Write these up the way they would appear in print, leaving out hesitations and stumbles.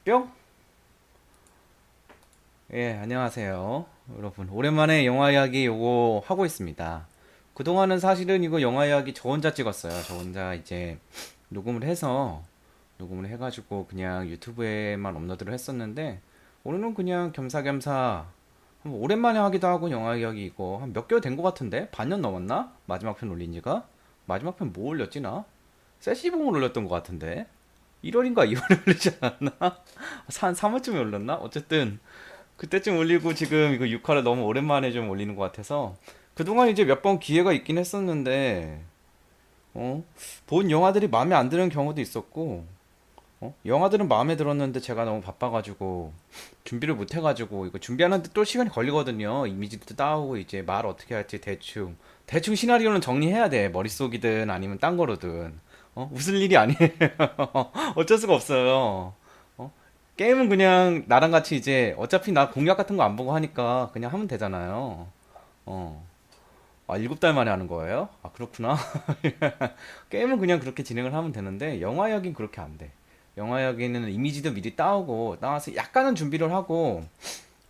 뿅? 예, 안녕하세요. 여러분, 오랜만에 영화 이야기 요거 하고 있습니다. 그동안은 사실은 이거 영화 이야기 저 혼자 찍었어요. 저 혼자 이제 녹음을 해서, 녹음을 해가지고 그냥 유튜브에만 업로드를 했었는데, 오늘은 그냥 겸사겸사, 한번 오랜만에 하기도 하고 영화 이야기 이거 한 몇 개월 된 것 같은데? 반년 넘었나? 마지막 편 올린 지가? 마지막 편 뭐 올렸지 나? 세시봉을 올렸던 것 같은데? 1월인가 2월에 올리지 않았나? 한 3월쯤에 올렸나? 어쨌든 그때쯤 올리고 지금 이거 6화를 너무 오랜만에 좀 올리는 것 같아서 그동안 이제 몇 번 기회가 있긴 했었는데 어? 본 영화들이 마음에 안 드는 경우도 있었고 영화들은 마음에 들었는데 제가 너무 바빠가지고 준비를 못 해가지고 이거 준비하는데 또 시간이 걸리거든요. 이미지도 따오고 이제 말 어떻게 할지 대충 시나리오는 정리해야 돼. 머릿속이든 아니면 딴 거로든 웃을 일이 아니에요. 어쩔 수가 없어요. 어? 게임은 그냥 나랑 같이 이제 어차피 나 공략 같은 거 안 보고 하니까 그냥 하면 되잖아요. 어. 아, 7달 만에 하는 거예요? 아, 그렇구나. 게임은 그냥 그렇게 진행을 하면 되는데 영화 이야기는 그렇게 안 돼. 영화 이야기는 이미지도 미리 따오고 따와서 약간은 준비를 하고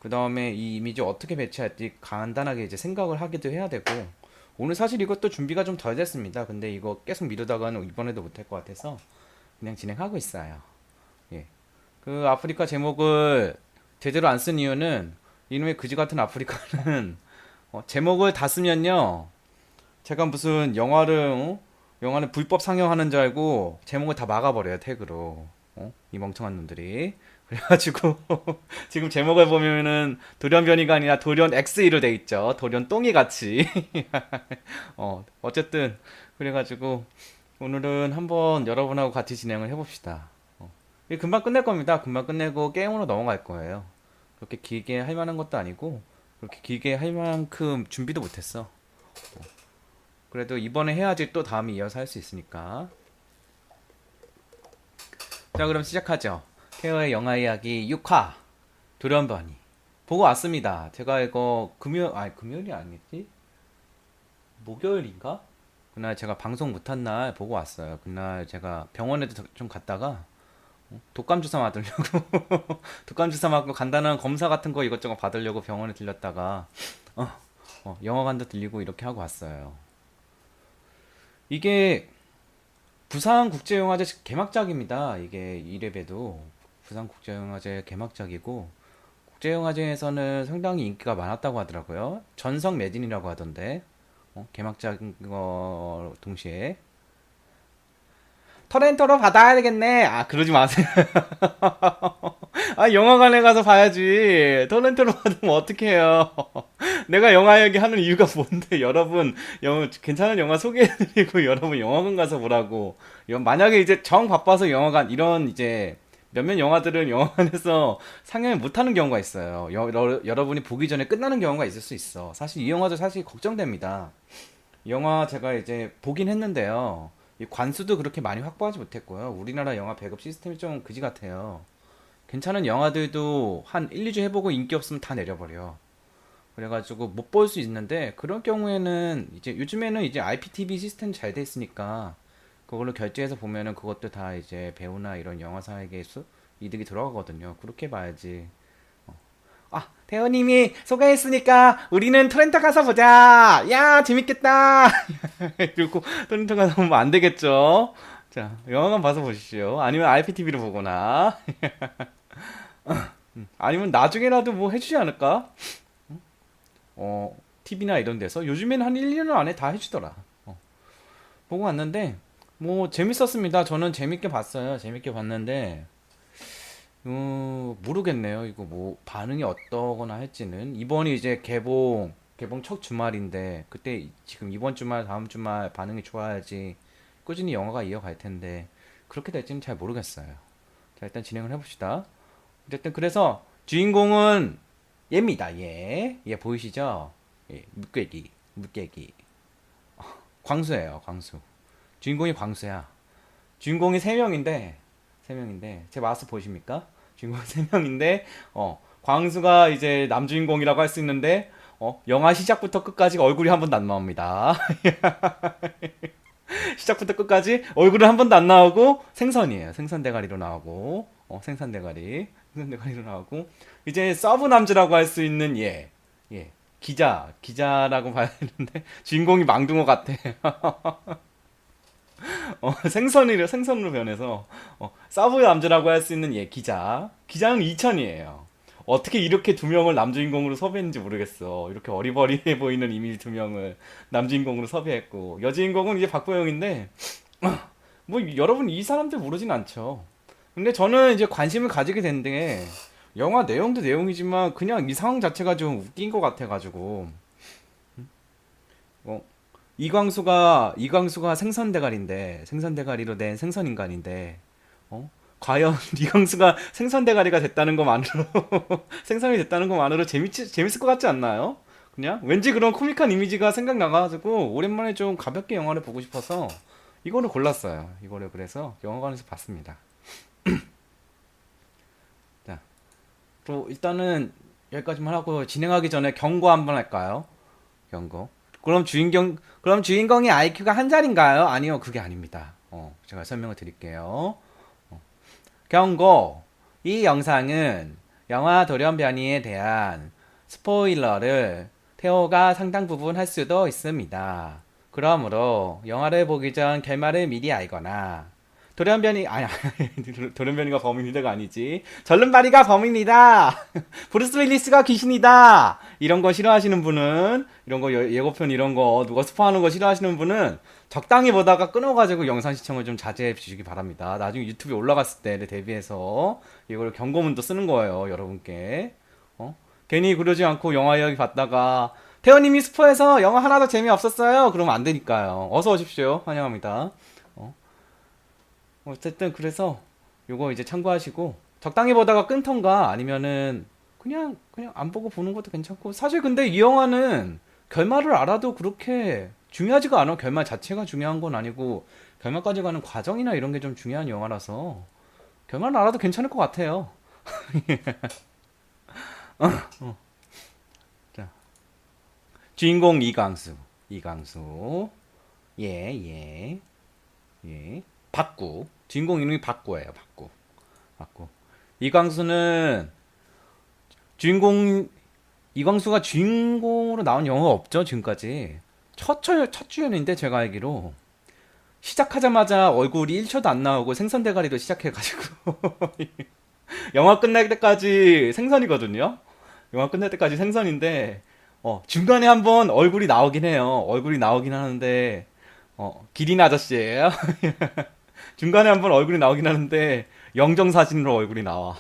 그 다음에 이 이미지 어떻게 배치할지 간단하게 이제 생각을 하기도 해야 되고 오늘 사실 이것도 준비가 좀 덜 됐습니다. 근데 이거 계속 미루다가는 이번에도 못할 것 같아서 그냥 진행하고 있어요. 예. 그 아프리카 제목을 제대로 안 쓴 이유는 이놈의 그지 같은 아프리카는 제목을 다 쓰면요. 제가 무슨 영화를 불법 상영하는 줄 알고 제목을 다 막아버려요, 태그로. 이 멍청한 놈들이. 그래가지고 지금 제목을 보면은 돌연변이가 아니라 돌연 X로 돼 있죠. 돌연 똥이 같이. 어쨌든 그래가지고 오늘은 한번 여러분하고 같이 진행을 해봅시다. 이게 금방 끝낼 겁니다. 금방 끝내고 게임으로 넘어갈 거예요. 그렇게 길게 할 만한 것도 아니고 그렇게 길게 할 만큼 준비도 못했어. 그래도 이번에 해야지 또 다음에 이어서 할 수 있으니까. 자, 그럼 시작하죠. 케어의 영화 이야기 6화 돌연변이 보고 왔습니다. 제가 이거 금요일이 아니겠지? 목요일인가? 그날 제가 방송 못한 날 보고 왔어요. 그날 제가 병원에도 좀 갔다가 독감 주사 맞으려고 독감 주사 맞고 간단한 검사 같은 거 이것저것 받으려고 병원에 들렸다가 어, 영화관도 들리고 이렇게 하고 왔어요. 이게 부산국제영화제 개막작입니다. 이게 이래봬도 부산국제영화제 개막작이고 국제영화제에서는 상당히 인기가 많았다고 하더라고요. 전성 매진이라고 하던데 개막작인 거 동시에 터렌터로 받아야 되겠네. 아, 그러지 마세요. 아, 영화관에 가서 봐야지. 토렌토로 받으면 어떡해요. 내가 영화 얘기 하는 이유가 뭔데, 여러분, 괜찮은 영화 소개해드리고, 여러분 영화관 가서 보라고. 만약에 이제 정 바빠서 영화관, 이런 이제, 몇몇 영화들은 영화관에서 상영을 못하는 경우가 있어요. 여러분이 보기 전에 끝나는 경우가 있을 수 있어. 사실 이 영화도 사실 걱정됩니다. 이 영화 제가 이제 보긴 했는데요. 이 관수도 그렇게 많이 확보하지 못했고요. 우리나라 영화 배급 시스템이 좀 그지 같아요. 괜찮은 영화들도 한 1, 2주 해보고 인기 없으면 다 내려버려. 그래가지고 못 볼 수 있는데 그런 경우에는 이제 요즘에는 이제 IPTV 시스템 잘 돼 있으니까 그걸로 결제해서 보면은 그것도 다 이제 배우나 이런 영화사에게 이득이 들어가거든요. 그렇게 봐야지. 아, 태호님이 소개했으니까 우리는 토렌토 가서 보자. 야, 재밌겠다. 그리고 토렌토 가서 보면 안 되겠죠. 자, 영화관 봐서 보십시오. 아니면 IPTV로 보거나. 아니면 나중에라도 뭐 해주지 않을까? TV나 이런 데서 요즘에는 한 1, 2년 안에 다 해주더라. 보고 왔는데 뭐 재밌었습니다. 저는 재밌게 봤어요. 재밌게 봤는데 모르겠네요. 이거 뭐 반응이 어떠거나 할지는 이번이 이제 개봉 첫 주말인데 그때 지금 이번 주말 다음 주말 반응이 좋아야지 꾸준히 영화가 이어갈 텐데 그렇게 될지는 잘 모르겠어요. 자, 일단 진행을 해봅시다. 어쨌든 그래서 주인공은 얘입니다. 얘 보이시죠? 예, 물개기 광수예요. 광수. 주인공이 광수야. 주인공이 세 명인데 제 마우스 보이십니까? 주인공 세 명인데 광수가 이제 남주인공이라고 할 수 있는데 영화 시작부터 끝까지 얼굴이 한 번도 안 나옵니다. 시작부터 끝까지 얼굴은 한 번도 안 나오고 생선이에요. 생선 대가리로 나오고 생선대가리로 나오고 이제 서브남즈라고 할 수 있는 기자라고 봐야 되는데 주인공이 망둥어 같아. 생선으로 변해서 서브남즈라고 할 수 있는 기자는 이천이에요. 어떻게 이렇게 두 명을 남주인공으로 섭외했는지 모르겠어. 이렇게 어리버리해 보이는 이미지 두 명을 남주인공으로 섭외했고 여주인공은 이제 박보영인데 뭐 여러분 이 사람들 모르진 않죠. 근데 저는 이제 관심을 가지게 된 게 영화 내용도 내용이지만 그냥 이 상황 자체가 좀 웃긴 것 같아가지고 어, 이광수가 생선대가리로 된 생선인간인데 과연 이광수가 생선대가리가 됐다는 것만으로 생선이 됐다는 것만으로 재밌을 것 같지 않나요? 그냥 왠지 그런 코믹한 이미지가 생각나가지고 오랜만에 좀 가볍게 영화를 보고 싶어서 이거를 골랐어요. 이거를 그래서 영화관에서 봤습니다. 자, 또 일단은 여기까지만 하고 진행하기 전에 경고 한번 할까요? 경고. 그럼 주인공이 IQ가 한 자리인가요? 아니요, 그게 아닙니다. 제가 설명을 드릴게요. 경고. 이 영상은 영화 돌연변이에 대한 스포일러를 태호가 상당 부분 할 수도 있습니다. 그러므로 영화를 보기 전 결말을 미리 알거나 돌연변이가 범인이다가 아니지. 절름발이가 범인이다. 브루스 윌리스가 귀신이다. 이런 거 싫어하시는 분은 이런 거 예고편 이런 거 누가 스포하는 거 싫어하시는 분은 적당히 보다가 끊어가지고 영상 시청을 좀 자제해 주시기 바랍니다. 나중에 유튜브에 올라갔을 때를 대비해서 이걸 경고문도 쓰는 거예요, 여러분께. 괜히 그러지 않고 영화 이야기 봤다가 태연님이 스포해서 영화 하나도 재미없었어요. 그러면 안 되니까요. 어서 오십시오. 환영합니다. 어쨌든 그래서 요거 이제 참고하시고 적당히 보다가 끊던가 아니면은 그냥 안 보고 보는 것도 괜찮고 사실 근데 이 영화는 결말을 알아도 그렇게 중요하지가 않아. 결말 자체가 중요한 건 아니고 결말까지 가는 과정이나 이런 게 좀 중요한 영화라서 결말을 알아도 괜찮을 것 같아요. 자, 주인공 이광수 예. 박구. 주인공 이름이 박구예요. 박구. 이광수는 주인공 이광수가 주인공으로 나온 영화가 없죠, 지금까지. 첫 주연인데 제가 알기로 시작하자마자 얼굴이 1초도 안 나오고 생선대가리로 시작해가지고 영화 끝날 때까지 생선이거든요. 영화 끝날 때까지 생선인데 중간에 한번 얼굴이 나오긴 해요. 얼굴이 나오긴 하는데 기린 아저씨예요. 중간에 한번 얼굴이 나오긴 하는데 영정사진으로 얼굴이 나와.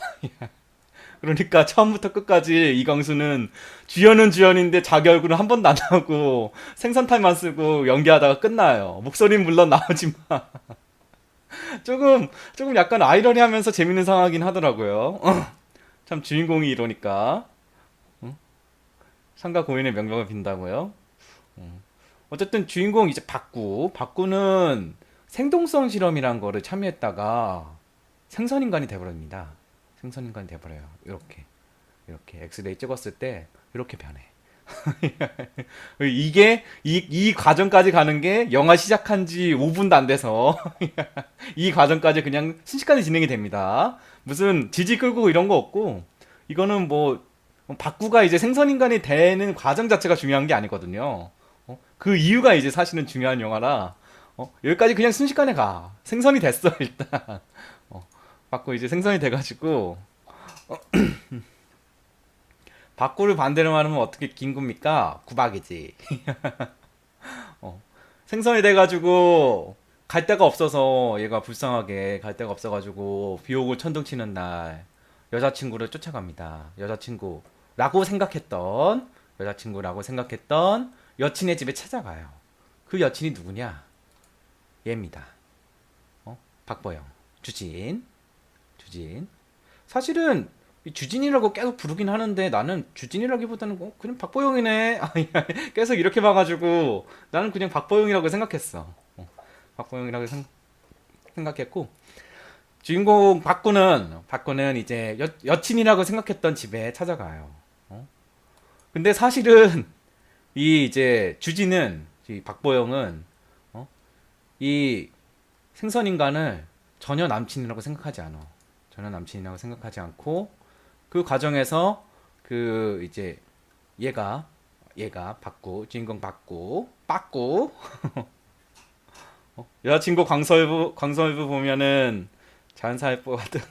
그러니까 처음부터 끝까지 이광수는 주연은 주연인데 자기 얼굴은 한 번도 안 나오고 생선탈만 쓰고 연기하다가 끝나요. 목소리는 물론 나오지만 조금 약간 아이러니하면서 재밌는 상황이긴 하더라고요. 참 주인공이 이러니까 상가 고인의 명령을 빈다고요. 어쨌든 주인공 이제 박구는 생동성 실험이란 거를 참여했다가 생선인간이 돼버립니다. 생선인간이 돼버려요. 이렇게 엑스레이 찍었을 때 이렇게 변해. 이게 이 과정까지 가는 게 영화 시작한 지 5분도 안 돼서 이 과정까지 그냥 순식간에 진행이 됩니다. 무슨 지지 끌고 이런 거 없고 이거는 뭐 박구가 이제 생선인간이 되는 과정 자체가 중요한 게 아니거든요. 그 이유가 이제 사실은 중요한 영화라 여기까지 그냥 순식간에 가. 생선이 됐어 일단. 박구 이제 생선이 돼가지고 박구를 반대로 말하면 어떻게 긴 겁니까? 구박이지. 생선이 돼가지고 갈 데가 없어서 얘가 불쌍하게 갈 데가 없어가지고 비옥을 천둥치는 날 여자친구를 쫓아갑니다. 여자친구라고 생각했던 여친의 집에 찾아가요. 그 여친이 누구냐? 얘입니다. 박보영. 주진. 사실은 주진이라고 계속 부르긴 하는데 나는 주진이라기보다는 그냥 박보영이네. 계속 이렇게 봐가지고 나는 그냥 박보영이라고 생각했어. 박보영이라고 생각했고 주인공 박구는 이제 여친이라고 생각했던 집에 찾아가요. 근데 사실은 이 이제 이 박보영은 이 생선인간을 전혀 남친이라고 생각하지 않아. 전혀 남친이라고 생각하지 않고 그 과정에서 그 이제 얘가 받고 주인공 받고 여자친구 광설부 보면은 자연사회부 같은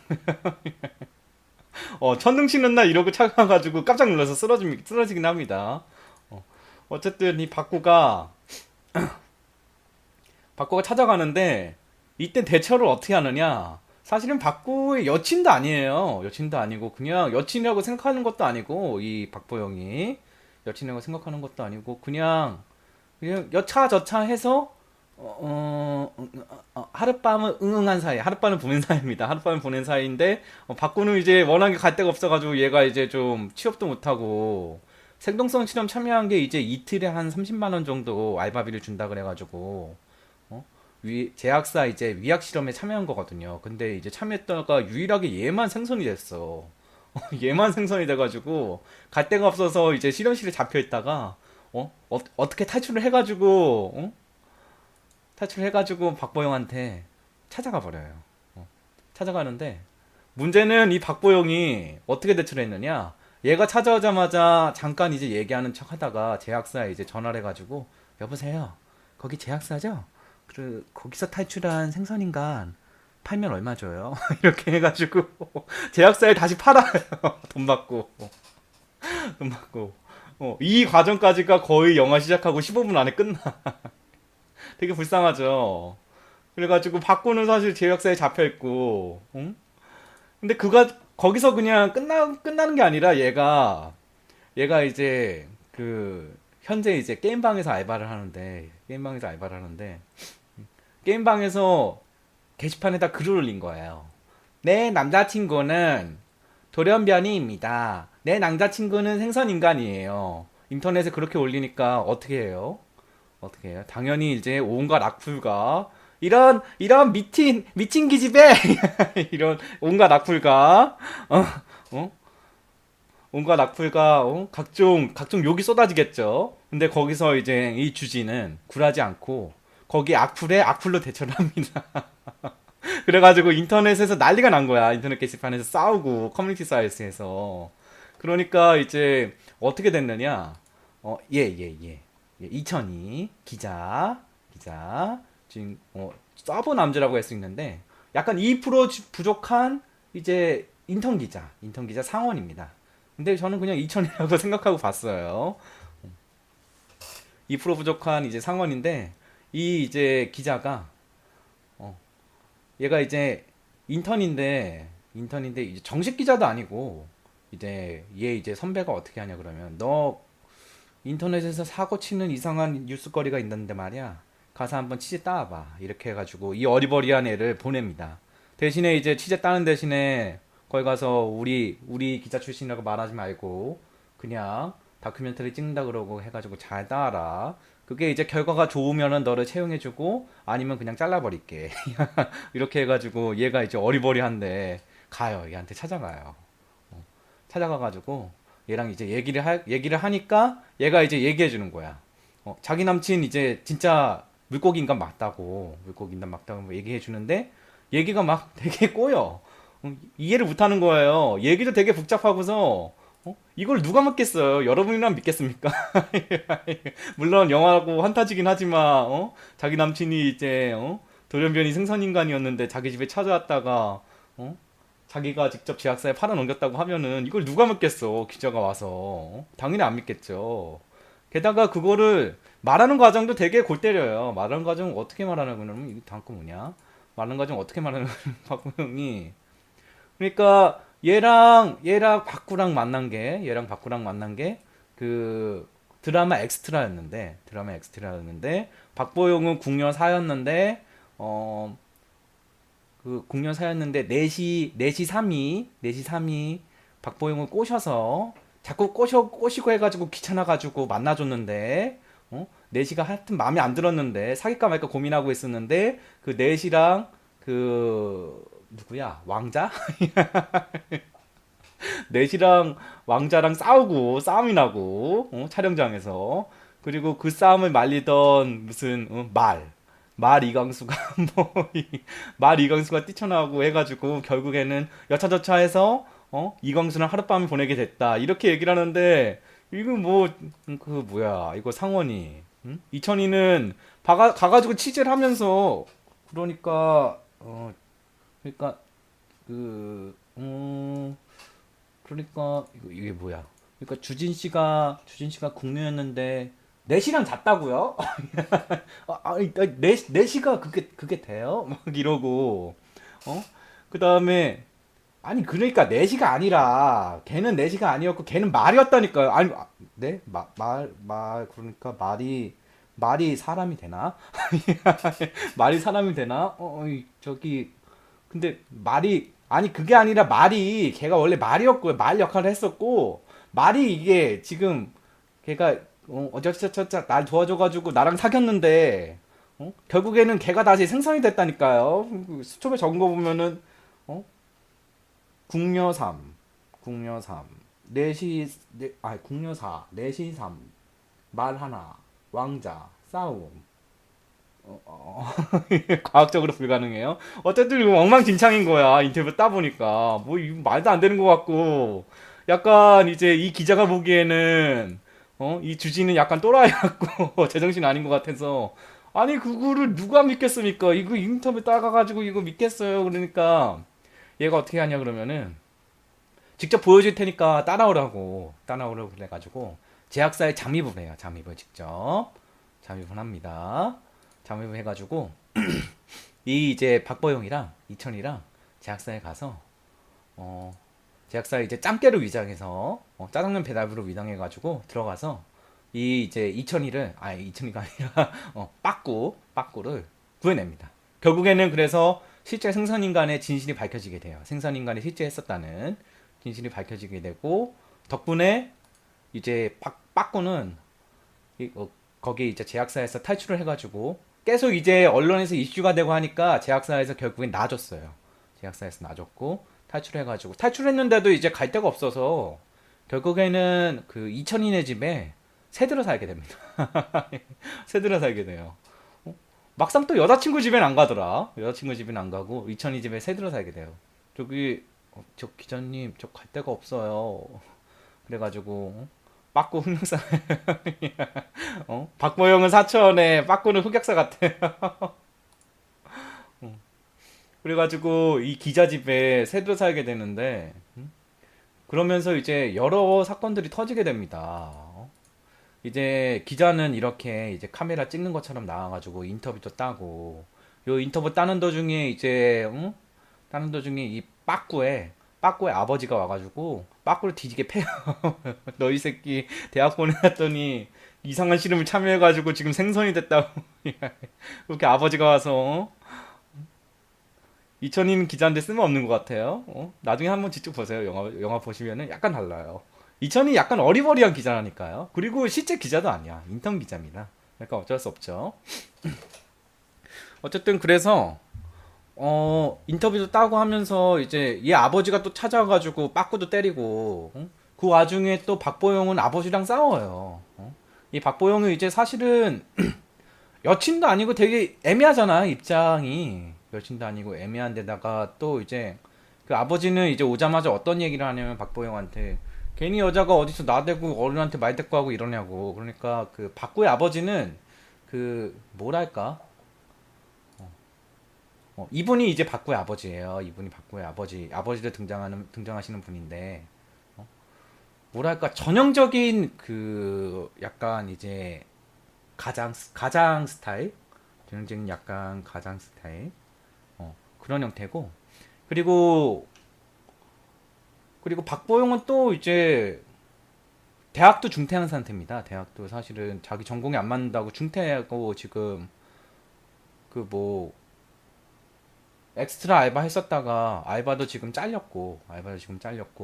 천둥 치는 날 이러고 찾아가지고 깜짝 놀라서 쓰러지긴 합니다. 어쨌든 이 박구가 찾아가는데 이때 대처를 어떻게 하느냐? 사실은 박구의 여친도 아니에요. 여친도 아니고 그냥 여친이라고 생각하는 것도 아니고 이 박보영이 여친이라고 생각하는 것도 아니고 그냥 여차저차 해서 하룻밤은 응응한 사이, 하룻밤은 보낸 사이입니다. 하룻밤은 보낸 사이인데 박구는 이제 워낙에 갈 데가 없어가지고 얘가 이제 좀 취업도 못하고 생동성 실험 참여한 게 이제 이틀에 한 30만 원 정도 알바비를 준다 그래가지고 제약사 이제 위약 실험에 참여한 거거든요. 근데 이제 참여했다가 유일하게 얘만 생선이 됐어. 얘만 생선이 돼가지고 갈 데가 없어서 이제 실험실에 잡혀 있다가 어떻게 탈출을 해가지고 박보영한테 찾아가 버려요. 찾아가는데 문제는 이 박보영이 어떻게 대처를 했느냐? 얘가 찾아오자마자 잠깐 이제 얘기하는 척 하다가 제약사에 이제 전화를 해가지고 여보세요. 거기 제약사죠? 거기서 탈출한 생선인간 팔면 얼마 줘요? 이렇게 해가지고 제약사에 다시 팔아요. 돈 받고 돈 받고 이 과정까지가 거의 영화 시작하고 15분 안에 끝나. 되게 불쌍하죠. 그래가지고 박구는 사실 제약사에 잡혀있고 응? 근데 거기서 그냥 끝나는 게 아니라 얘가 이제 현재 이제 게임방에서 알바를 하는데 게임방에서 게시판에다 글을 올린 거예요. 내 남자친구는 돌연변이입니다. 내 남자친구는 생선인간이에요. 인터넷에 그렇게 올리니까 어떻게 해요? 당연히 이제 온갖 악플과 이런 미친 기집애 이런 온갖 악플과 온갖 악플과 각종 욕이 쏟아지겠죠. 근데 거기서 이제 이 주지는 굴하지 않고 거기 악플에 악플로 대처를 합니다. 그래가지고 인터넷에서 난리가 난 거야. 인터넷 게시판에서 싸우고 커뮤니티 사이트에서. 그러니까 이제 어떻게 됐느냐? 예. 2002 기자 지금 서브 남자라고 할 수 있는데 약간 2% 부족한 이제 인턴 기자 상원입니다. 근데 저는 그냥 2000이라고 생각하고 봤어요. 2% 부족한 이제 상원인데 이 이제 기자가 얘가 이제 인턴인데 이제 정식 기자도 아니고 이제 얘 이제 선배가 어떻게 하냐 그러면 너 인터넷에서 사고 치는 이상한 뉴스거리가 있는데 말이야. 가서 한번 취재 따와봐. 이렇게 해가지고 이 어리버리한 애를 보냅니다. 대신에 이제 취재 따는 대신에 거기 가서 우리 기자 출신이라고 말하지 말고 그냥 다큐멘터리 찍는다 그러고 해가지고 잘 따라. 그게 이제 결과가 좋으면은 너를 채용해주고 아니면 그냥 잘라버릴게. 이렇게 해가지고 얘가 이제 어리버리한데 가요. 얘한테 찾아가요. 찾아가가지고 얘랑 이제 얘기를 하니까 얘가 이제 얘기해 주는 거야. 자기 남친 이제 진짜 물고기 인간 맞다고 얘기해 주는데 얘기가 막 되게 꼬여. 이해를 못 하는 거예요. 얘기도 되게 복잡하고서 이걸 누가 믿겠어요? 여러분이나 믿겠습니까? 물론 영화고 환타지긴 하지만 자기 남친이 이제 돌연변이 생선인간이었는데 자기 집에 찾아왔다가 자기가 직접 제약사에 팔아넘겼다고 하면은 이걸 누가 믿겠어? 기자가 와서 당연히 안 믿겠죠. 게다가 그거를 말하는 과정도 되게 골 때려요. 말하는 과정 어떻게 말하냐고 그러면 이게 다음 거 뭐냐? 말하는 과정 어떻게 말하냐고 박구형이 그러니까 얘랑 박구랑 만난 게 그 드라마 엑스트라였는데 박보영은 국녀사였는데 그 국녀사였는데 넷이 박보영을 꼬셔서 자꾸 꼬시고 해가지고 귀찮아가지고 만나줬는데 넷이가 하여튼 마음에 안 들었는데 사귈까 말까 고민하고 있었는데 그 넷이랑 그 누구야 왕자 넷이랑 왕자랑 싸움이 나고 촬영장에서 그리고 그 싸움을 말리던 무슨 말 이광수가 말 이광수가 뛰쳐나오고 해가지고 결국에는 여차저차해서 이광수는 하룻밤을 보내게 됐다 이렇게 얘기를 하는데 이거 뭐 그 뭐야 이거 상원이 이천이는 가가지고 취재를 하면서 그러니까 그러니까 그 그러니까 이게 뭐야 그러니까 주진 씨가 국무였는데 4시간 잤다고요? 넷시가 그게 돼요? 막 이러고 어? 그 다음에 아니 그러니까 4시가 아니라 걔는 4시가 아니었고 걔는 말이었다니까요. 아니 네? 말 그러니까 말이 사람이 되나? 말이 사람이 되나? 저기 근데 말이 아니 그게 아니라 말이 걔가 원래 말이었고 말 역할을 했었고 말이 이게 지금 걔가 어쩌저쩌자 날 도와줘가지고 나랑 사귀었는데 결국에는 걔가 다시 생성이 됐다니까요. 수첩에 적은 거 보면은 어? 궁녀3 궁녀3 넷이 궁녀4 넷이 3 말 하나 왕자 싸움 과학적으로 불가능해요. 어쨌든 이거 엉망진창인 거야. 인터뷰 따보니까 뭐 이거 말도 안 되는 것 같고 약간 이제 이 기자가 보기에는 이 주진은 약간 또라이 같고 제정신 아닌 것 같아서 아니 그거를 누가 믿겠습니까? 이거 인터뷰 따가가지고 이거 믿겠어요. 그러니까 얘가 어떻게 하냐 그러면은 직접 보여줄 테니까 따라오라고 그래가지고 제약사에 잠입을 해요. 잠입을 직접 잠입을 합니다. 잠입을 해가지고 이 이제 박보영이랑 이천이랑 제약사에 가서 제약사에 이제 짬깨를 위장해서 짜장면 배달부로 위장해가지고 들어가서 이 이제 이천이가 아니라 빠꾸를 구해냅니다. 결국에는 그래서 실제 생선인간의 진실이 밝혀지게 돼요. 생선인간이 실제 했었다는 진실이 밝혀지게 되고 덕분에 이제 빠꾸는 거기 이제 제약사에서 탈출을 해가지고 계속 이제 언론에서 이슈가 되고 하니까 제약사에서 결국엔 놔줬어요. 제약사에서 놔줬고 탈출해가지고 탈출했는데도 이제 갈 데가 없어서 결국에는 그 이천이네 집에 새들어 살게 됩니다. 새들어 살게 돼요. 막상 또 여자친구 집엔 안 가더라. 여자친구 집엔 안 가고 이천이 집에 새들어 살게 돼요. 저기 저 기자님 저 갈 데가 없어요. 그래가지고 빠꾸 흑역사 박보영은 사천에 빠꾸는 흑역사 같아. 그래가지고 이 기자 집에 새들어 살게 되는데 그러면서 이제 여러 사건들이 터지게 됩니다. 이제 기자는 이렇게 이제 카메라 찍는 것처럼 나와가지고 인터뷰도 따고 요 인터뷰 따는 도중에 이제 따는 도중에 이 빠꾸의 아버지가 와가지고 빠꾸를 뒤지게 패요. 너 이 새끼 대학 보내놨더니 이상한 실험을 참여해가지고 지금 생선이 됐다고. 그렇게 아버지가 와서 이천인 기자인데 쓸모없는 것 같아요. 나중에 한번 직접 보세요. 영화 보시면은 약간 달라요. 이천이 약간 어리버리한 기자라니까요. 그리고 실제 기자도 아니야. 인턴 기자입니다. 그러니까 어쩔 수 없죠. 어쨌든 그래서 인터뷰도 따고 하면서 이제 얘 아버지가 또 찾아와가지고 빠꾸도 때리고 그 와중에 또 박보영은 아버지랑 싸워요. 이 박보영은 이제 사실은 여친도 아니고 되게 애매하잖아 입장이 여친도 아니고 애매한 데다가 또 이제 그 아버지는 이제 오자마자 어떤 얘기를 하냐면 박보영한테 괜히 여자가 어디서 나대고 어른한테 말대꾸하고 이러냐고 그러니까 그 박구의 아버지는 그 뭐랄까 이분이 이제 박구의 아버지예요. 이분이 박구의 아버지도 등장하시는 분인데 뭐랄까 전형적인 그 약간 이제 가장 스타일 전형적인 약간 가장 스타일 그런 형태고 그리고 박보영은 또 이제 대학도 중퇴한 상태입니다. 대학도 사실은 자기 전공이 안 맞는다고 중퇴하고 지금 그 뭐 엑스트라 알바 했었다가 알바도 지금 잘렸고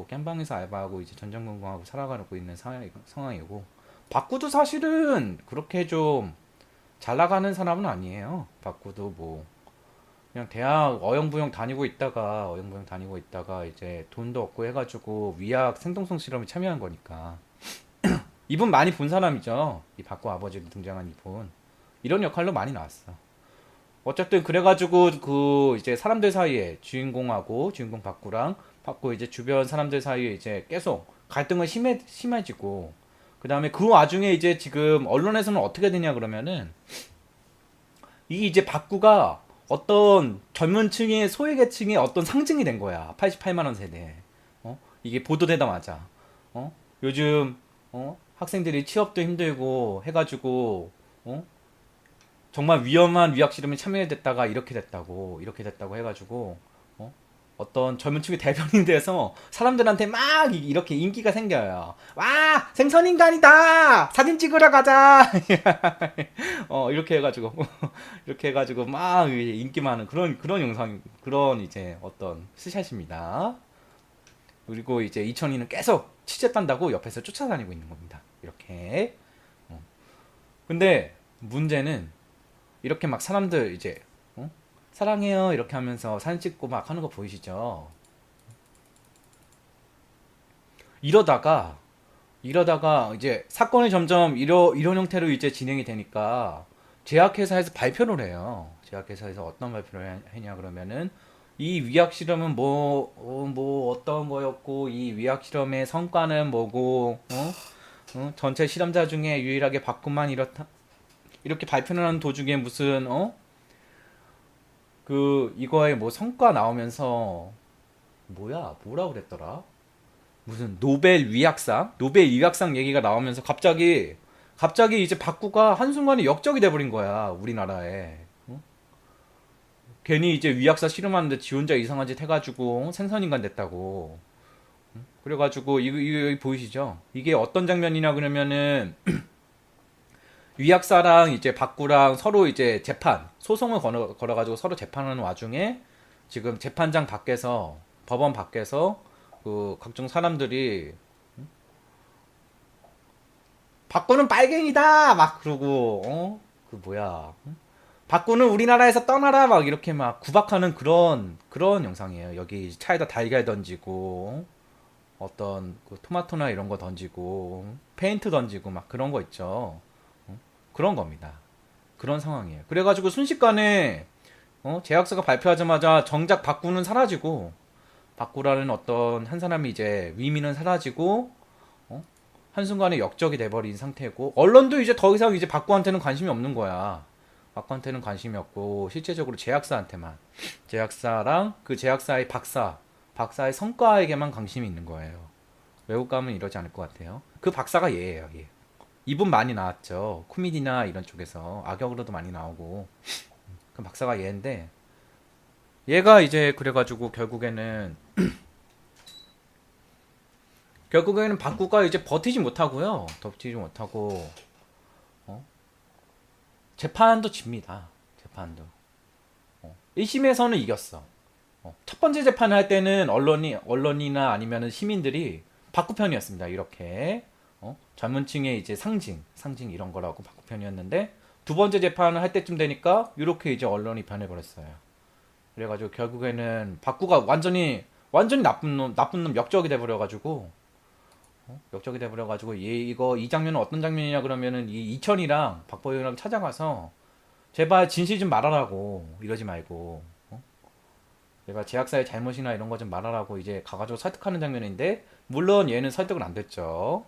겜방에서 알바하고 이제 전전긍긍하고 살아가고 있는 상황이고 박구도 사실은 그렇게 좀 잘 나가는 사람은 아니에요. 박구도 뭐 그냥 대학 어영부영 다니고 있다가 이제 돈도 없고 해가지고 위약 생동성 실험에 참여한 거니까 이분 많이 본 사람이죠. 이 박구 아버지로 등장한 이분 이런 역할로 많이 나왔어. 어쨌든 그래가지고 그 이제 사람들 사이에 주인공하고 주인공 박구랑 박구 이제 주변 사람들 사이에 이제 계속 갈등은 심해지고 그 다음에 그 와중에 이제 지금 언론에서는 어떻게 되냐 그러면은 이 이제 박구가 어떤 젊은 층의 소외계층의 어떤 상징이 된 거야. 88만 원 세대. 이게 보도되자마자 요즘 학생들이 취업도 힘들고 해가지고 정말 위험한 위학 실험에 참여됐다가 이렇게 됐다고 해가지고 어떤 젊은 층의 대변인 돼서 사람들한테 막 이렇게 인기가 생겨요. 와 생선인간이다 사진 찍으러 가자. 이렇게 해가지고 이렇게 해가지고 막 인기 많은 그런 영상 그런 이제 어떤 스샷입니다. 그리고 이제 이천이는 계속 취재한다고 옆에서 쫓아다니고 있는 겁니다. 이렇게. 근데 문제는 이렇게 막 사람들 이제 사랑해요 이렇게 하면서 사진 찍고 막 하는 거 보이시죠? 이러다가 이제 사건이 점점 이런 형태로 이제 진행이 되니까 제약회사에서 발표를 해요. 제약회사에서 어떤 발표를 했냐 그러면은 이 위약 실험은 뭐 어떤 거였고 이 위약 실험의 성과는 뭐고 전체 실험자 중에 유일하게 바꾸만 이렇다 이렇게 발표를 하는 도중에 무슨 그 이거에 뭐 성과 나오면서 뭐라 그랬더라? 무슨 노벨 위학상 얘기가 나오면서 갑자기 이제 박구가 한순간에 역적이 돼버린 거야 우리나라에. 괜히 이제 위학사 실험하는데 지 혼자 이상한 짓 해가지고 생선인간 됐다고. 그래가지고 이거 보이시죠? 이게 어떤 장면이냐 그러면은 위학사랑 이제 박구랑 서로 이제 소송을 걸어가지고 서로 재판하는 와중에 지금 재판장 밖에서 법원 밖에서 그 각종 사람들이 박구는 빨갱이다 막 그러고 그 뭐야 박구는 우리나라에서 떠나라 막 이렇게 막 구박하는 그런 영상이에요. 여기 차에다 달걀 던지고 어떤 그 토마토나 이런 거 던지고 페인트 던지고 막 그런 거 있죠. 그런 겁니다. 그런 상황이에요. 그래가지고 순식간에 제약사가 발표하자마자 정작 박구는 사라지고 박구라는 어떤 한 사람이 이제 위민은 사라지고 한순간에 역적이 돼버린 상태고 언론도 이제 더 이상 이제 박구한테는 관심이 없는 거야. 박구한테는 관심이 없고 실제적으로 제약사랑 그 제약사의 박사의 성과에게만 관심이 있는 거예요. 외국 가면 이러지 않을 것 같아요. 그 박사가 얘예요. 얘. 이분 많이 나왔죠. 코미디나 이런 쪽에서 악역으로도 많이 나오고 그 박사가 얘인데 얘가 이제 그래가지고 결국에는 박구가 이제 버티지 못하고요. 재판도 집니다. 재판도. 1심에서는 이겼어. 첫 번째 재판을 할 때는 언론이나 아니면은 시민들이 박구 편이었습니다. 이렇게. 젊은층의 이제 상징 이런 거라고 박구 편이었는데 두 번째 재판을 할 때쯤 되니까 이렇게 이제 언론이 변해버렸어요. 그래가지고 결국에는 박구가 완전히 나쁜 놈 역적이 돼버려가지고 이 장면은 어떤 장면이냐 그러면은 이 이천이랑 박보영이랑 찾아가서 제발 진실 좀 말하라고 이러지 말고 제발 제약사의 잘못이나 이런 거 좀 말하라고 이제 가가지고 설득하는 장면인데 물론 얘는 설득은 안 됐죠.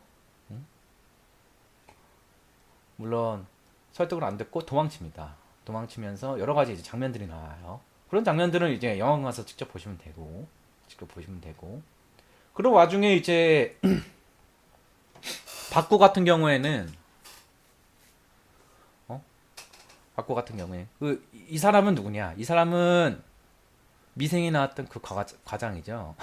물론 설득을 안 됐고 도망칩니다. 도망치면서 여러 가지 이제 장면들이 나와요. 그런 장면들은 이제 영화관 가서 직접 보시면 되고 그런 와중에 이제 박구 같은 경우에는 이 사람은 누구냐? 이 사람은 미생이 나왔던 그 과장이죠.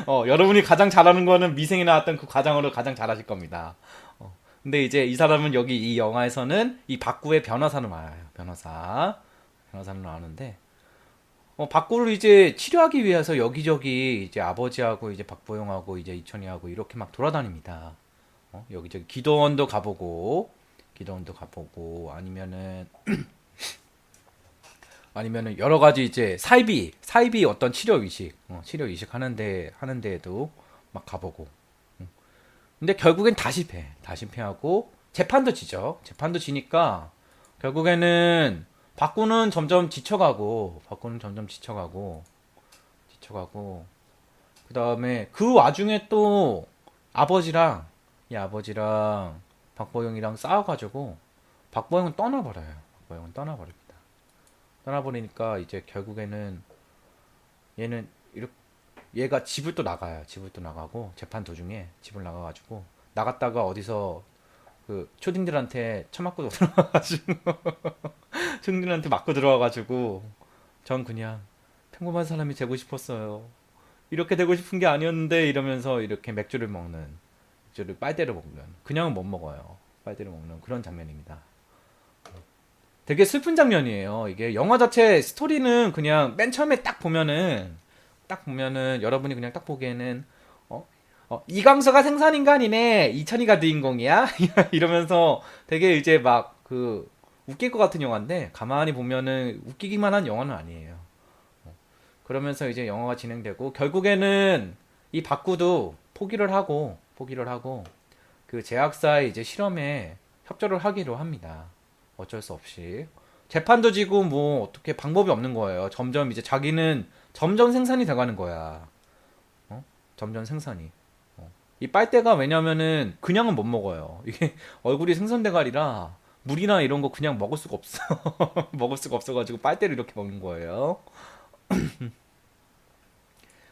여러분이 가장 잘하는 거는 미생이 나왔던 그 과장으로 가장 잘하실 겁니다. 근데 이제 이 사람은 여기 이 영화에서는 이 박구의 변호사로 나와요. 변호사로 나오는데 박구를 이제 치료하기 위해서 여기저기 이제 아버지하고 이제 박보영하고 이제 이천이하고 이렇게 막 돌아다닙니다. 여기저기 기도원도 가보고 아니면은 여러 가지 이제 사이비 어떤 치료 이식 하는 데에도 막 가보고. 근데 결국엔 다 실패하고 재판도 지죠. 재판도 지니까 결국에는 박구는 점점 지쳐가고, 그 다음에 그 와중에 또 아버지랑, 이 아버지랑 박보영이랑 싸워가지고, 박보영은 떠나버려요. 박보영은 떠나버립니다. 떠나버리니까 이제 결국에는 얘는 이렇게, 얘가 집을 또 나가요. 집을 또 나가고, 재판 도중에 집을 나가가지고, 나갔다가 어디서 그 초딩들한테 처맞고 들어와가지고, 초딩들한테 맞고 들어와가지고, 전 그냥 평범한 사람이 되고 싶었어요. 이렇게 되고 싶은 게 아니었는데 이러면서 이렇게 맥주를 빨대를 먹는, 그냥은 못 먹어요. 빨대를 먹는 그런 장면입니다. 되게 슬픈 장면이에요. 이게 영화 자체 스토리는 그냥 맨 처음에 딱 보면은 여러분이 그냥 딱 보기에는 이광수가 생선인간이네, 이천이가 주인공이야 이러면서 되게 이제 막 그 웃길 것 같은 영화인데, 가만히 보면은 웃기기만 한 영화는 아니에요. 그러면서 이제 영화가 진행되고, 결국에는 이 박구도 포기를 하고 그 제약사의 이제 실험에 협조를 하기로 합니다. 어쩔 수 없이 재판도 지고 뭐 어떻게 방법이 없는 거예요. 점점 이제 자기는 점점 생산이 돼가는 거야. 점점 생산이. 이 빨대가, 왜냐면은 그냥은 못 먹어요. 이게 얼굴이 생선대가리라 물이나 이런 거 그냥 먹을 수가 없어. 먹을 수가 없어가지고 빨대를 이렇게 먹는 거예요.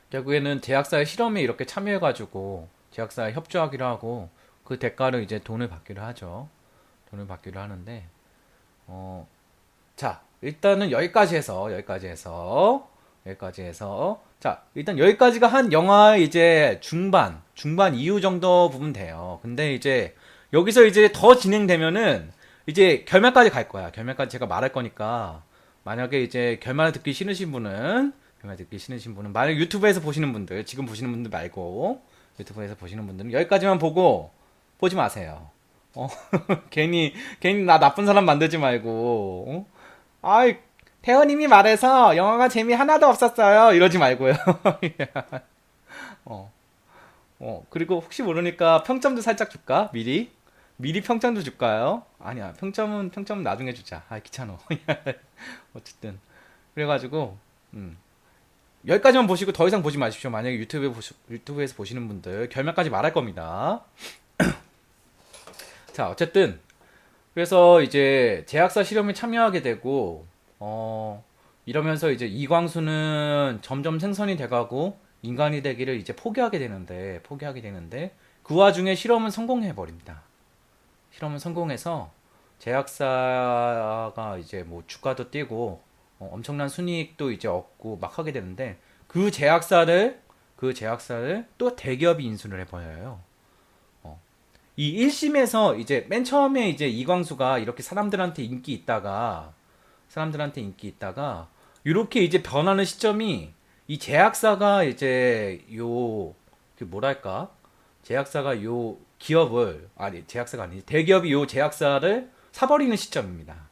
결국에는 제약사의 실험에 이렇게 참여해가지고 제약사에 협조하기로 하고, 그 대가로 이제 돈을 받기로 하죠. 돈을 받기로 하는데, 어, 자, 일단은 여기까지 해서, 자, 일단 여기까지가 한 영화의 이제 중반 이후 정도 부분 돼요. 근데 이제 여기서 이제 더 진행되면은 이제 결말까지 갈 거야. 결말까지 제가 말할 거니까, 만약에 이제 결말 듣기 싫으신 분은, 만약 유튜브에서 보시는 분들, 지금 보시는 분들 말고 유튜브에서 보시는 분들은 여기까지만 보고 보지 마세요. 어, 괜히 나 나쁜 사람 만들지 말고, 아이, 태호님이 말해서 영화가 재미 하나도 없었어요, 이러지 말고요. 어, 그리고 혹시 모르니까 평점도 살짝 줄까? 미리 평점도 줄까요? 아니야, 평점은 나중에 주자. 아, 귀찮아. 어쨌든 그래가지고, 음, 여기까지만 보시고 더 이상 보지 마십시오. 만약에 유튜브에서 보시는 분들, 결말까지 말할 겁니다. 자, 어쨌든 그래서 이제 제약사 실험에 참여하게 되고, 이러면서 이제 이광수는 점점 생선이 돼가고 인간이 되기를 이제 포기하게 되는데, 그 와중에 실험은 성공해 버립니다. 실험은 성공해서 제약사가 이제 뭐 주가도 뛰고, 엄청난 순이익도 이제 얻고 막 하게 되는데, 그 제약사를 또 대기업이 인수를 해버려요. 어, 이 1심에서 이제 맨 처음에 이제 이광수가 이렇게 사람들한테 인기 있다가 이렇게 이제 변하는 시점이, 이 제약사가 이제 그 뭐랄까, 제약사가 요 기업을, 아니 제약사가 아니지, 대기업이 요 제약사를 사버리는 시점입니다.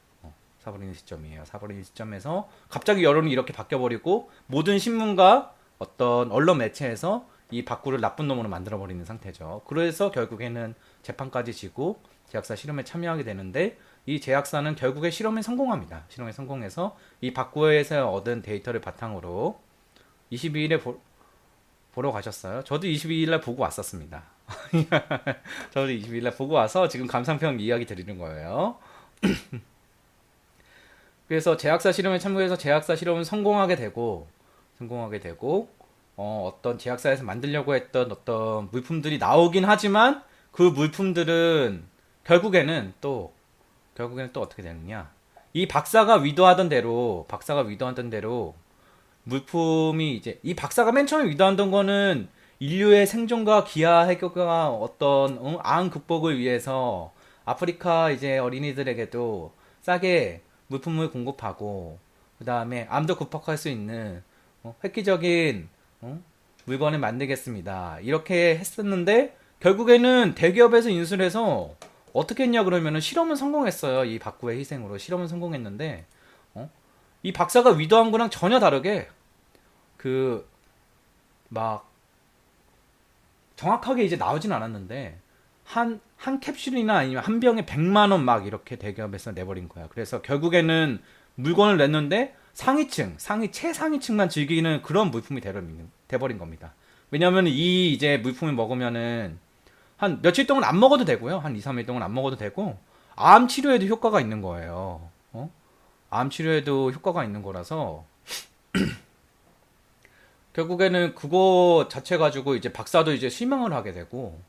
사버리는 시점이에요. 사버리는 시점에서 갑자기 여론이 이렇게 바뀌어버리고, 모든 신문과 어떤 언론 매체에서 이 박구를 나쁜 놈으로 만들어버리는 상태죠. 그래서 결국에는 재판까지 지고 제약사 실험에 참여하게 되는데, 이 제약사는 결국에 실험에 성공합니다. 실험에 성공해서 이 박구에서 얻은 데이터를 바탕으로 22일에 보러 가셨어요? 저도 22일날 보고 왔었습니다. 저도 22일날 보고 와서 지금 감상평 이야기 드리는 거예요. 그래서 제약사 실험에 참여해서 제약사 실험은 성공하게 되고, 어떤 제약사에서 만들려고 했던 어떤 물품들이 나오긴 하지만, 그 물품들은 결국에는 또 어떻게 되느냐? 이 박사가 위도하던 대로 물품이 이제, 이 박사가 맨 처음에 위도하던 거는 인류의 생존과 기아 해결과 어떤 안 극복을 위해서 아프리카 이제 어린이들에게도 싸게 물품을 공급하고, 그 다음에 암도 극복할 수 있는 획기적인 물건을 만들겠습니다, 이렇게 했었는데, 결국에는 대기업에서 인수를 해서 어떻게 했냐 그러면은 실험은 성공했어요. 이 박구의 희생으로 실험은 성공했는데, 이 박사가 위도한 거랑 전혀 다르게, 그 막 정확하게 이제 나오진 않았는데, 한 캡슐이나 아니면 한 병에 100만 원 막 이렇게 대기업에서 내버린 거야. 그래서 결국에는 물건을 냈는데 최상위층만 즐기는 그런 물품이 돼버린 겁니다. 왜냐하면 이 이제 물품을 먹으면은 한 며칠 동안 안 먹어도 되고요. 한 2, 3일 동안 안 먹어도 되고 암 치료에도 효과가 있는 거예요. 암 치료에도 효과가 있는 거라서 결국에는 그거 자체 가지고 이제 박사도 이제 실망을 하게 되고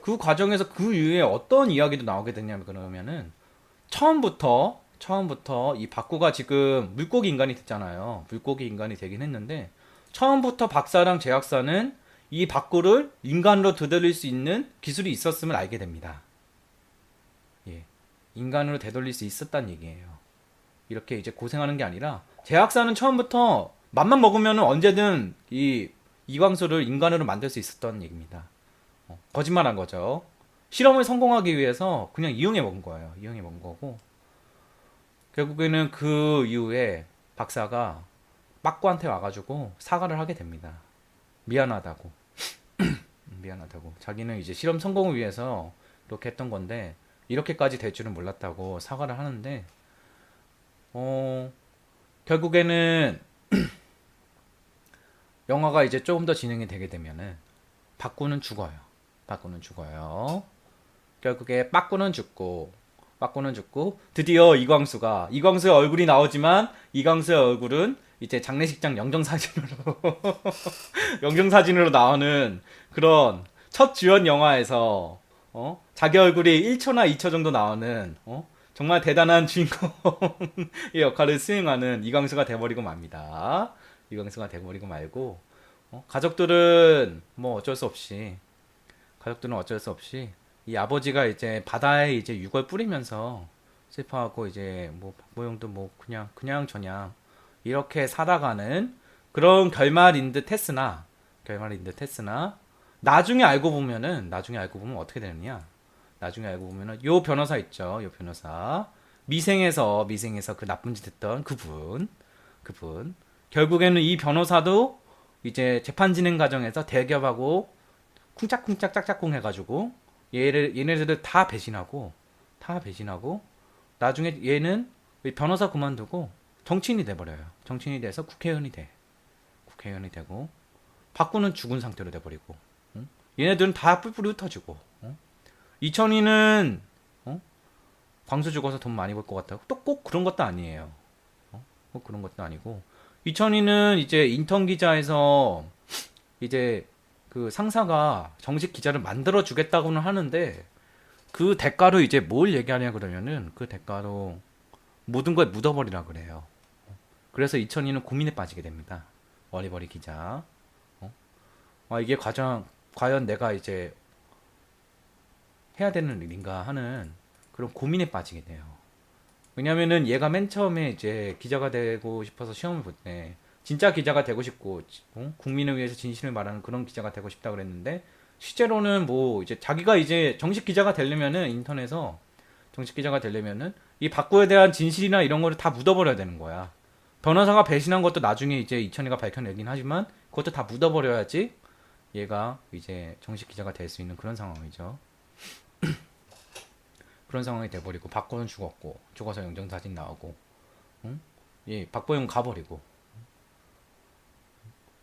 그 과정에서 그 이후에 어떤 이야기도 나오게 됐냐면 그러면은 처음부터 이 박구가 지금 물고기 인간이 됐잖아요. 물고기 인간이 되긴 했는데 처음부터 박사랑 제약사는 이 박구를 인간으로 되돌릴 수 있는 기술이 있었음을 알게 됩니다. 예. 인간으로 되돌릴 수 있었단 얘기예요. 이렇게 이제 고생하는 게 아니라 제약사는 처음부터 맘만 먹으면 언제든 이 이광수를 인간으로 만들 수 있었던 얘기입니다. 거짓말한 거죠. 실험을 성공하기 위해서 그냥 이용해 먹은 거예요. 이용해 먹은 거고 결국에는 그 이후에 박사가 빠꾸한테 와가지고 사과를 하게 됩니다. 미안하다고. 미안하다고. 자기는 이제 실험 성공을 위해서 이렇게 했던 건데 이렇게까지 될 줄은 몰랐다고 사과를 하는데 결국에는 영화가 이제 조금 더 진행이 되게 되면은 박구는 죽어요. 박구는 죽어요. 결국에 빠꾸는 죽고 드디어 이광수의 얼굴이 나오지만 이광수의 얼굴은 이제 장례식장 영정사진으로 영정사진으로 나오는 그런 첫 주연 영화에서 자기 얼굴이 1초나 2초 정도 나오는 정말 대단한 주인공의 역할을 수행하는 이광수가 돼버리고 맙니다. 이광수가 돼버리고 말고 가족들은 어쩔 수 없이 이 아버지가 이제 바다에 이제 육을 뿌리면서 슬퍼하고 이제 박보영도 그냥 저냥 이렇게 살아가는 그런 결말인 듯 했으나 나중에 알고 보면 어떻게 되느냐? 나중에 알고 보면은 요 변호사 있죠. 요 변호사 미생에서 그 나쁜 짓 했던 그분 결국에는 이 변호사도 이제 재판 진행 과정에서 대기업하고 쿵짝쿵짝 짝짝꿍 해가지고 얘네들을 다 배신하고 나중에 얘는 변호사 그만두고 정치인이 돼버려요. 정치인이 돼서 국회의원이 되고 박구는 죽은 상태로 돼버리고 얘네들은 다 뿔뿔이 흩어지고 이천이는 광수 죽어서 돈 많이 벌 것 같다고 또 꼭 그런 것도 아니에요. 꼭 그런 것도 아니고 이천이는 이제 인턴 기자에서 이제 그 상사가 정식 기자를 만들어 주겠다고는 하는데 그 대가로 이제 뭘 얘기하냐 그러면은 그 대가로 모든 걸 묻어버리라 그래요. 그래서 이천이는 고민에 빠지게 됩니다. 어리버리 기자. 이게 과연 내가 이제 해야 되는 일인가 하는 그런 고민에 빠지게 돼요. 왜냐면은 얘가 맨 처음에 이제 기자가 되고 싶어서 시험을 볼 때 진짜 기자가 되고 싶고 국민을 위해서 진실을 말하는 그런 기자가 되고 싶다 그랬는데 실제로는 이제 자기가 이제 정식 기자가 되려면은 인턴에서 정식 기자가 되려면은 이 박구에 대한 진실이나 이런 거를 다 묻어버려야 되는 거야. 변호사가 배신한 것도 나중에 이제 이천이가 밝혀내긴 하지만 그것도 다 묻어버려야지 얘가 이제 정식 기자가 될 수 있는 그런 상황이죠. 그런 상황이 돼버리고 박구는 죽어서 영정사진 나오고 박보영 가버리고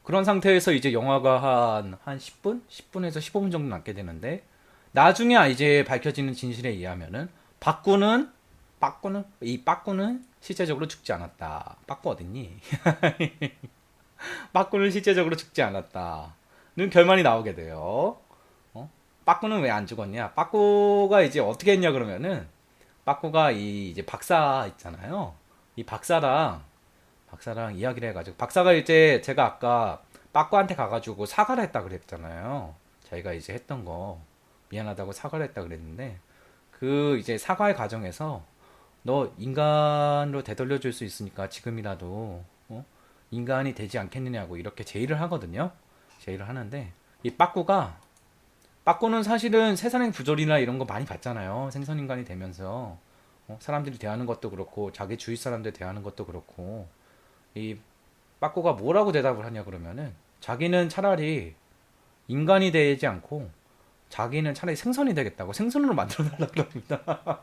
그런 상태에서 이제 영화가 한 10분? 10분에서 15분 정도 남게 되는데 나중에 이제 밝혀지는 진실에 의하면은 빠꾸는 실제적으로 죽지 않았다. 빠꾸 어딨니? 빠꾸는 실제적으로 죽지 않았다는 결말이 나오게 돼요. 빠꾸는 왜 안 죽었냐? 빠꾸가 이제 어떻게 했냐 그러면은 빠꾸가 이제 박사 있잖아요. 이 박사랑 이야기를 해가지고 박사가 이제 제가 아까 빠꾸한테 가가지고 사과를 했다 그랬잖아요. 자기가 이제 했던 거 미안하다고 사과를 했다 그랬는데 그 이제 사과의 과정에서 너 인간으로 되돌려줄 수 있으니까 지금이라도 인간이 되지 않겠느냐고 이렇게 제의를 하거든요. 제의를 하는데 이 빠꾸는 사실은 세상의 부조리나 이런 거 많이 봤잖아요. 생선인간이 되면서 사람들이 대하는 것도 그렇고 자기 주위 사람들 대하는 것도 그렇고 이 빠꾸가 뭐라고 대답을 하냐 그러면은 자기는 차라리 인간이 되지 않고 자기는 차라리 생선이 되겠다고 생선으로 만들어 달라고 합니다.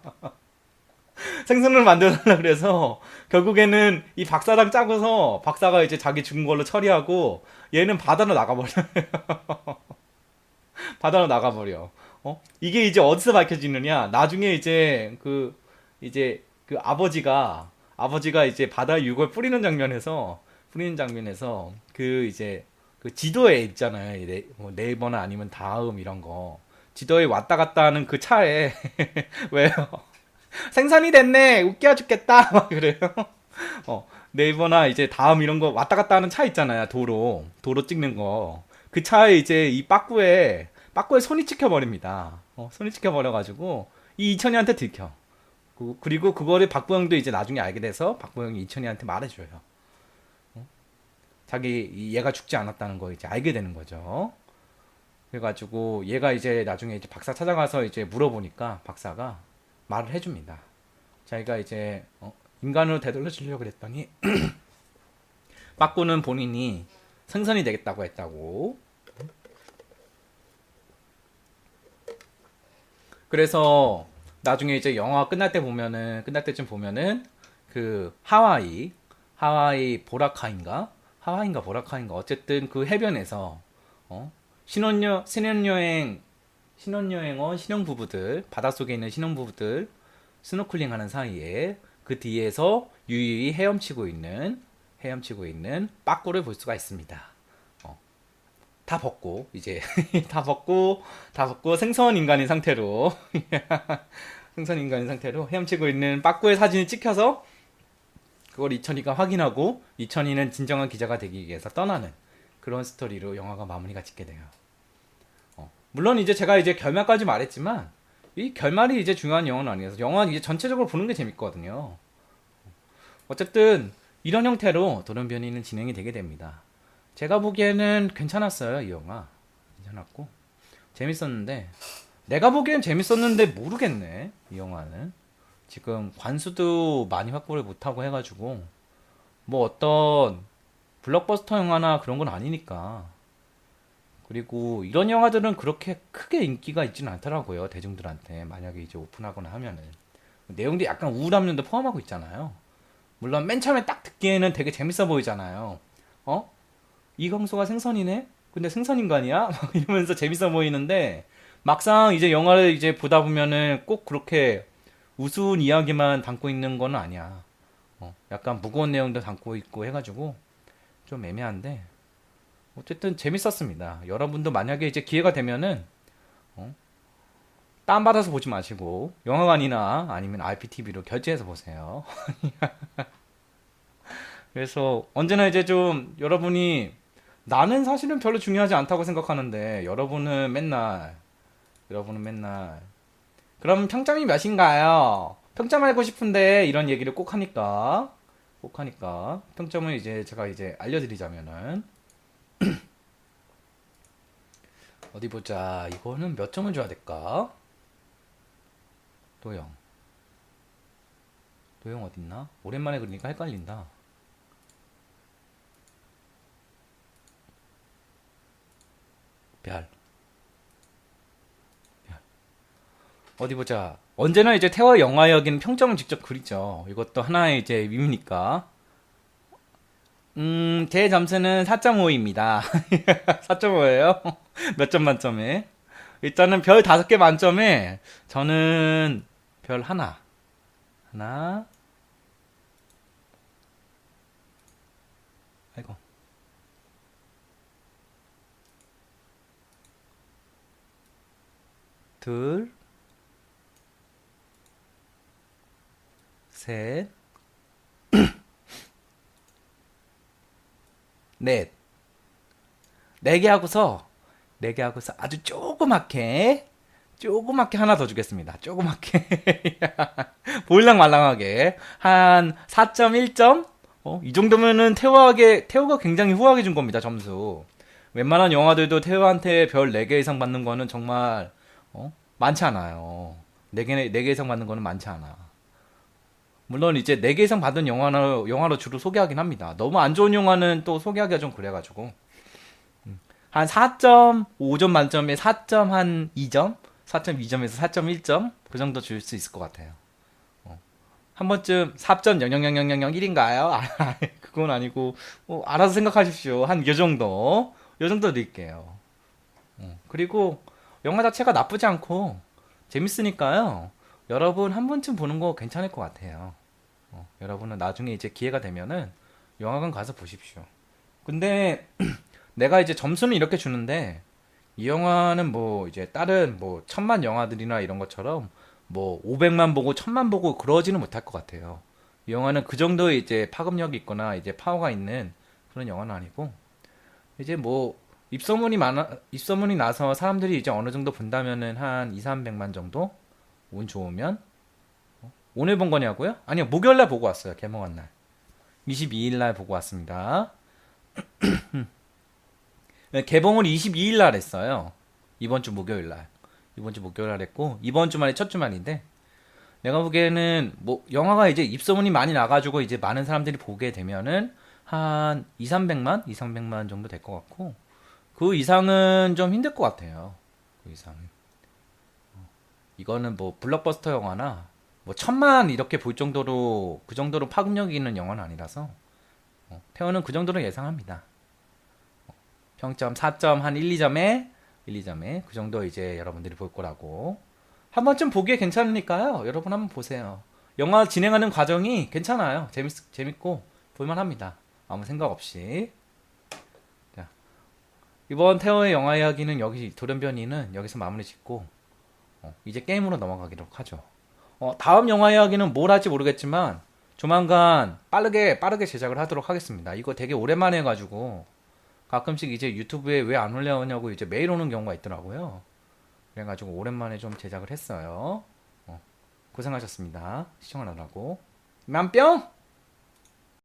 생선을 만들어달라 그래서 결국에는 이 박사랑 짜고서 박사가 이제 자기 죽은 걸로 처리하고 얘는 바다로 나가버려. 바다로 나가버려. 이게 이제 어디서 밝혀지느냐? 나중에 이제 그 아버지가 이제 바다에 육을 뿌리는 장면에서 그 이제 그 지도에 있잖아요. 뭐 네이버나 아니면 다음 이런 거 지도에 왔다 갔다 하는 그 차에 왜요? 생선이 됐네. 웃겨 죽겠다. 막 그래요. 네이버나 이제 다음 이런 거 왔다 갔다 하는 차 있잖아요. 도로 찍는 거. 그 차에 이제 이 빠꾸에 손이 찍혀버립니다. 손이 찍혀버려가지고 이 이천이한테 들켜. 그리고 그거를 박보영도 이제 나중에 알게 돼서 박보영이 이천이한테 말해줘요. 얘가 죽지 않았다는 거 이제 알게 되는 거죠. 그래가지고 얘가 이제 나중에 이제 박사 찾아가서 이제 물어보니까 박사가 말을 해줍니다. 자기가 이제 인간으로 되돌려주려고 그랬더니 빠꾸는 본인이 생선이 되겠다고 했다고. 그래서 나중에 이제 영화 끝날 때쯤 보면은 그 하와이 보라카인가 어쨌든 그 해변에서 신혼부부들 바닷속에 있는 신혼부부들 스노클링 하는 사이에 그 뒤에서 유유히 헤엄치고 있는 빠꾸를 볼 수가 있습니다. 다 벗고 이제 다 벗고 생선 인간인 상태로 헤엄치고 있는 빠꾸의 사진이 찍혀서 그걸 이천이가 확인하고 이천이는 진정한 기자가 되기 위해서 떠나는 그런 스토리로 영화가 마무리가 짓게 돼요. 물론 이제 제가 이제 결말까지 말했지만 이 결말이 이제 중요한 영화는 아니어서 영화는 이제 전체적으로 보는 게 재밌거든요. 어쨌든 이런 형태로 돌연변이는 진행이 되게 됩니다. 제가 보기에는 괜찮았어요. 이 영화 괜찮았고 재밌었는데 내가 보기엔 재밌었는데 모르겠네. 이 영화는 지금 관수도 많이 확보를 못하고 해가지고 뭐 어떤 블록버스터 영화나 그런 건 아니니까. 그리고 이런 영화들은 그렇게 크게 인기가 있지는 않더라고요. 대중들한테 만약에 이제 오픈하거나 하면은 내용도 약간 우울한 면도 포함하고 있잖아요. 물론 맨 처음에 딱 듣기에는 되게 재밌어 보이잖아요. 이광수가 생선이네? 근데 생선인간이야? 막 이러면서 재밌어 보이는데 막상 이제 영화를 이제 보다 보면은 꼭 그렇게 우스운 이야기만 담고 있는 건 아니야. 약간 무거운 내용도 담고 있고 해가지고 좀 애매한데 어쨌든 재밌었습니다. 여러분도 만약에 이제 기회가 되면은 다운받아서 보지 마시고 영화관이나 아니면 IPTV로 결제해서 보세요. 그래서 언제나 이제 좀 여러분이 나는 사실은 별로 중요하지 않다고 생각하는데 여러분은 맨날 그럼 평점이 몇인가요? 평점 알고 싶은데 이런 얘기를 꼭 하니까 평점을 이제 제가 이제 알려드리자면은 어디 보자. 이거는 몇 점을 줘야 될까? 도영 어딨나? 오랜만에 그러니까 헷갈린다. 별 어디 보자. 언제나 이제 태화 영화역인 평점을 직접 그리죠. 이것도 하나의 이제 밈이니까. 제 점수는 4.5입니다. 4.5예요? 몇 점 만점에? 일단은 별 5개 만점에 저는 별 하나, 아이고, 둘, 셋, 넷. 4개 하고서 아주 조그맣게 하나 더 주겠습니다. 조그맣게. 보일랑 말랑하게. 한 4.1점? 이 정도면은 태호가 굉장히 후하게 준 겁니다, 점수. 웬만한 영화들도 태호한테 별 4개 이상 받는 거는 정말, 많지 않아요. 4개 이상 받는 거는 많지 않아. 물론 이제 4개 이상 받은 영화로 주로 소개하긴 합니다. 너무 안 좋은 영화는 또 소개하기가 좀 그래가지고. 한 4.5점 만점에 4.2점? 4.2점에서 4.1점? 그 정도 줄 수 있을 것 같아요. 한 번쯤 4.0000001인가요? 그건 아니고 뭐 알아서 생각하십시오. 한 요 정도. 요 정도 드릴게요. 그리고 영화 자체가 나쁘지 않고 재밌으니까요. 여러분 한 번쯤 보는 거 괜찮을 것 같아요. 여러분은 나중에 이제 기회가 되면은 영화관 가서 보십시오. 근데 내가 이제 점수는 이렇게 주는데 이 영화는 뭐 이제 다른 뭐 천만 영화들이나 이런 것처럼 뭐 500만 보고 1000만 보고 그러지는 못할 것 같아요. 이 영화는 그 정도의 이제 파급력이 있거나 이제 파워가 있는 그런 영화는 아니고 이제 뭐 입소문이 나서 사람들이 이제 어느 정도 본다면은 한 2, 300만 정도 운 좋으면 오늘 본 거냐고요? 아니요, 목요일 날 보고 왔어요. 개봉한 날. 22일 날 보고 왔습니다. 네, 개봉을 22일 날 했어요. 이번 주 목요일 날. 이번 주 목요일 날 했고 이번 주말이 첫 주말인데 내가 보기에는 뭐 영화가 이제 입소문이 많이 나가지고 이제 많은 사람들이 보게 되면은 한 2, 300만? 2, 300만 정도 될 것 같고 그 이상은 좀 힘들 것 같아요. 그 이상은. 이거는 뭐 블록버스터 영화나 뭐 천만 이렇게 볼 정도로 그 정도로 파급력이 있는 영화는 아니라서 태어는 그 정도로 예상합니다. 평점 4점 한 1, 2점에 1, 2점에 그 정도 이제 여러분들이 볼 거라고. 한 번쯤 보기에 괜찮으니까요. 여러분 한번 보세요. 영화 진행하는 과정이 괜찮아요. 재밌고 볼만합니다. 아무 생각 없이. 자, 이번 태어의 영화 이야기는 여기 돌연변이는 여기서 마무리 짓고 이제 게임으로 넘어가기로 하죠. 다음 영화 이야기는 뭘 할지 모르겠지만 조만간 빠르게 제작을 하도록 하겠습니다. 이거 되게 오랜만에 해가지고 가끔씩 이제 유튜브에 왜 안 올려오냐고 이제 메일 오는 경우가 있더라고요. 그래가지고 오랜만에 좀 제작을 했어요. 고생하셨습니다. 시청하느라고. 만뿅!